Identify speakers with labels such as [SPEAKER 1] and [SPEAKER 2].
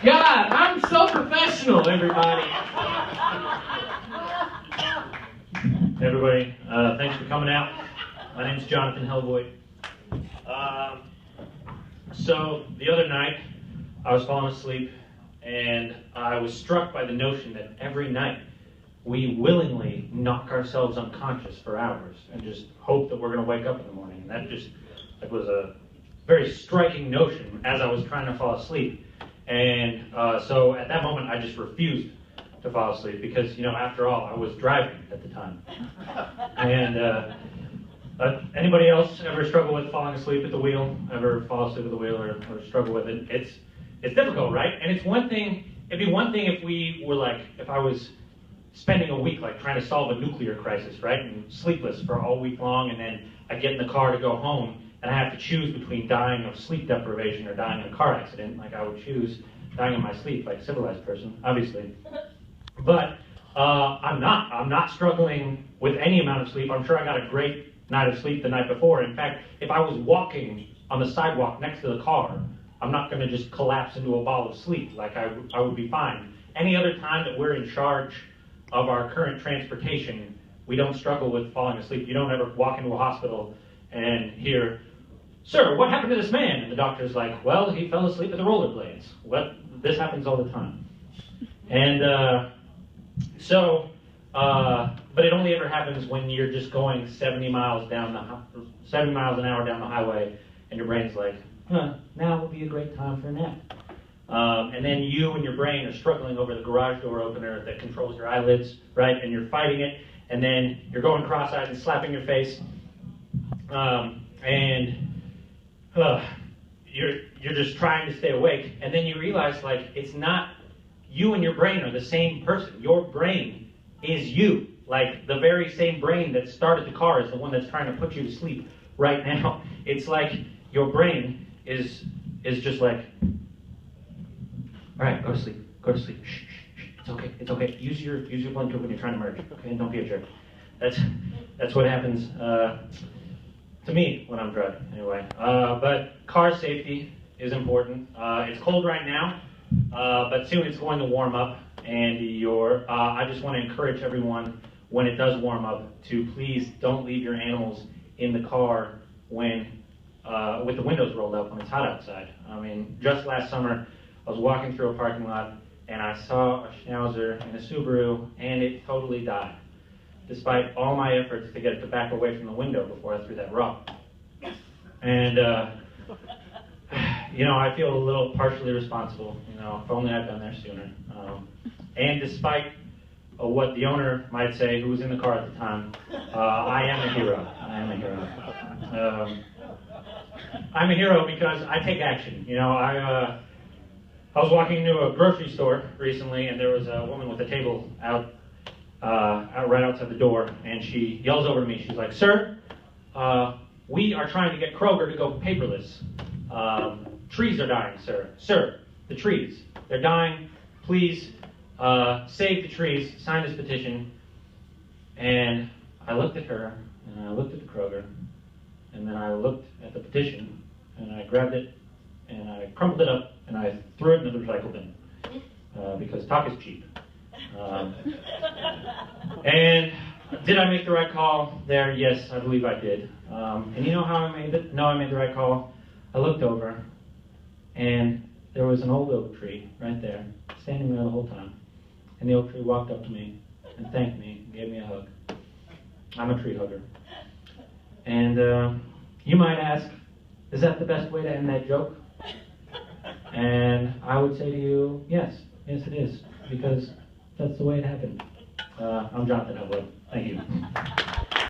[SPEAKER 1] God, I'm so professional, everybody. Everybody, thanks for coming out. My name's Jonathan Helvoigt. So the other night, I was falling asleep, and I was struck by the notion that every night we willingly knock ourselves unconscious for hours and just hope that we're going to wake up in the morning. And that just was a very striking notion as I was trying to fall asleep. And so at that moment, I just refused to fall asleep because, after all, I was driving at the time. And anybody else ever struggle with falling asleep at the wheel? Ever fall asleep at the wheel or struggle with it? It's difficult, right? And it'd be one thing if I was spending a week trying to solve a nuclear crisis, right? And sleepless for all week long, and then I get in the car to go home, and I have to choose between dying of sleep deprivation or dying in a car accident. I would choose dying in my sleep, like a civilized person, obviously. But I'm not struggling with any amount of sleep. I'm sure I got a great night of sleep the night before. In fact, if I was walking on the sidewalk next to the car, I'm not going to just collapse into a ball of sleep. I would be fine. Any other time that we're in charge of our current transportation, we don't struggle with falling asleep. You don't ever walk into a hospital and hear, "Sir, what happened to this man?" And the doctor's like, "Well, he fell asleep at the rollerblades." Well, this happens all the time. And but it only ever happens when you're just going 70 miles an hour down the highway, and your brain's like, now would be a great time for a nap. And then you and your brain are struggling over the garage door opener that controls your eyelids, right? And you're fighting it, and then you're going cross-eyed and slapping your face, you're just trying to stay awake, and then you realize it's not you and your brain are the same person. Your brain is you. The very same brain that started the car is the one that's trying to put you to sleep right now. It's like your brain is just like, all right, go to sleep. Shh, it's okay. Use your blanket when you're trying to merge, okay? And don't be a jerk. That's what happens to me when I'm driving, anyway. But car safety is important. It's cold right now, but soon it's going to warm up. And I just want to encourage everyone, when it does warm up, to please don't leave your animals in the car with the windows rolled up when it's hot outside. Just last summer, I was walking through a parking lot, and I saw a Schnauzer in a Subaru, and it totally died, despite all my efforts to get it to back away from the window before I threw that rock. And, I feel a little partially responsible. If only I'd been there sooner. And despite what the owner might say, who was in the car at the time, I am a hero. I'm a hero because I take action. I was walking into a grocery store recently, and there was a woman with a table out right outside the door, and she yells over to me. She's like, "Sir, we are trying to get Kroger to go paperless. Trees are dying, sir. Sir, the trees, they're dying. Please save the trees. Sign this petition." And I looked at her, and I looked at the Kroger, and then I looked at the petition, and I grabbed it, and I crumpled it up, and I threw it in the recycle bin, because talk is cheap. And did I make the right call there? Yes, I believe I did. And you know how I made it? No, I made the right call. I looked over, and there was an old oak tree right there, standing there the whole time. And the oak tree walked up to me and thanked me and gave me a hug. I'm a tree hugger. And you might ask, is that the best way to end that joke? And I would say to you, yes it is, because that's the way it happened. I'm Jonathan Helvoigt. Thank you.